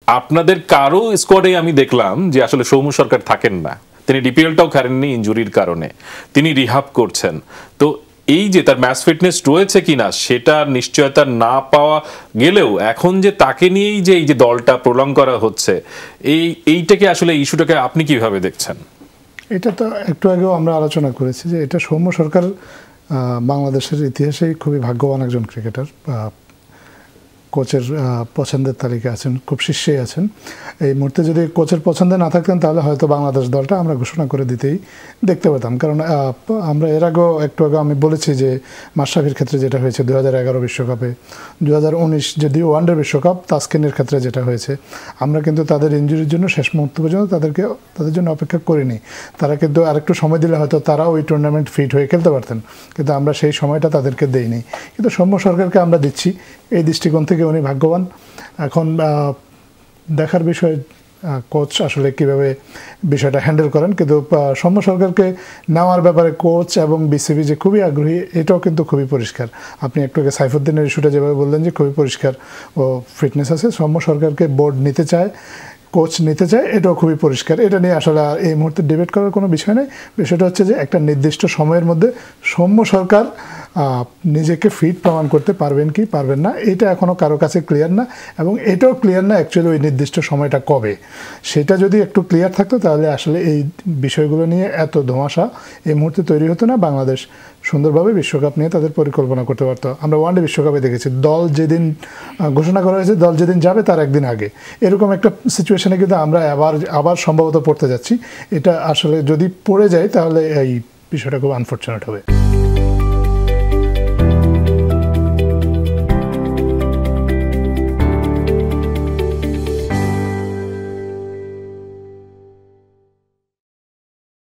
আপনাদের কারো স্কোয়াডে আমি দেখলাম যে আসলে সৌম্য সরকার থাকেন না, তিনি ডিপিএলটাও খেলেননি ইনজুরির কারণে, তিনি রিহাব করছেন। তো এই যে তার ম্যাচ ফিটনেস রয়েছে কিনা সেটা নিশ্চয়তা না পাওয়া গেলেও এখন যে তাকে নিয়েই যে এই যে দলটা প্রলং করা হচ্ছে, এইটাকে আসলে ইস্যুটাকে আপনি কিভাবে দেখছেন? এটা তো একটু আগেও আমরা আলোচনা করেছি যে এটা সৌম্য সরকার বাংলাদেশের ইতিহাসেই খুবই ভাগ্যবান একজন ক্রিকেটার। কোচের পছন্দের তালিকায় আছেন, খুব শীর্ষেই আছেন। এই মুহূর্তে যদি কোচের পছন্দে না থাকতেন তাহলে হয়তো বাংলাদেশ দলটা আমরা ঘোষণা করে দিতেই দেখতে পেতাম। কারণ আমরা এর আগেও একটু আগে আমি বলেছি যে মাশরাফির ক্ষেত্রে যেটা হয়েছে 2011 বিশ্বকাপে, 2019 যদিও ওয়ানডে বিশ্বকাপ তাসকিনের ক্ষেত্রে যেটা হয়েছে, আমরা কিন্তু তাদের ইনজুরির জন্য শেষ মুহূর্ত পর্যন্ত তাদের জন্য অপেক্ষা করিনি। তারা কিন্তু আরেকটু সময় দিলে হয়তো তারাও ওই টুর্নামেন্ট ফিট হয়ে খেলতে পারতেন, কিন্তু আমরা সেই সময়টা তাদেরকে দেইনি। কিন্তু সৌম্য সরকারকে আমরা দিচ্ছি, এই দৃষ্টিকোণ থেকে উনি ভাগ্যবান। এখন দেখার বিষয় কোচ আসলে কীভাবে বিষয়টা হ্যান্ডেল করেন, কিন্তু সৌম্য সরকারকে নেওয়ার ব্যাপারে কোচ এবং বিসিবি যে খুবই আগ্রহী এটাও কিন্তু খুবই পরিষ্কার। আপনি একটু আগে সাইফুদ্দিনের ইস্যুটা যেভাবে বললেন যে খুবই পরিষ্কার ও ফিটনেস আছে, সৌম্য সরকারকে বোর্ড নিতে চায়, কোচ নিতে চায়, এটাও খুবই পরিষ্কার। এটা নিয়ে আসলে এই মুহূর্তে ডিবেট করার কোনো বিষয় নেই। বিষয়টা হচ্ছে যে একটা নির্দিষ্ট সময়ের মধ্যে সৌম্য সরকার নিজেকে ফিট প্রমাণ করতে পারবেন কি পারবেন না এটা এখনও কারো কাছে ক্লিয়ার না, এবং এটাও ক্লিয়ার না অ্যাকচুয়ালি ওই নির্দিষ্ট সময়টা কবে। সেটা যদি একটু ক্লিয়ার থাকতো তাহলে আসলে এই বিষয়গুলো নিয়ে এত ধোঁয়াশা এই মুহূর্তে তৈরি হতো না। বাংলাদেশ সুন্দরভাবে বিশ্বকাপ নিয়ে তাদের পরিকল্পনা করতে পারতো। আমরা ওয়ানডে বিশ্বকাপে দেখেছি দল যেদিন ঘোষণা করা হয়েছে দল যেদিন যাবে তার একদিন আগে এরকম একটা সিচুয়েশনে কিন্তু আমরা আবার সম্ভবত পড়তে যাচ্ছি। এটা আসলে যদি পড়ে যায় তাহলে এই বিষয়টা খুব আনফর্চুনেট হবে।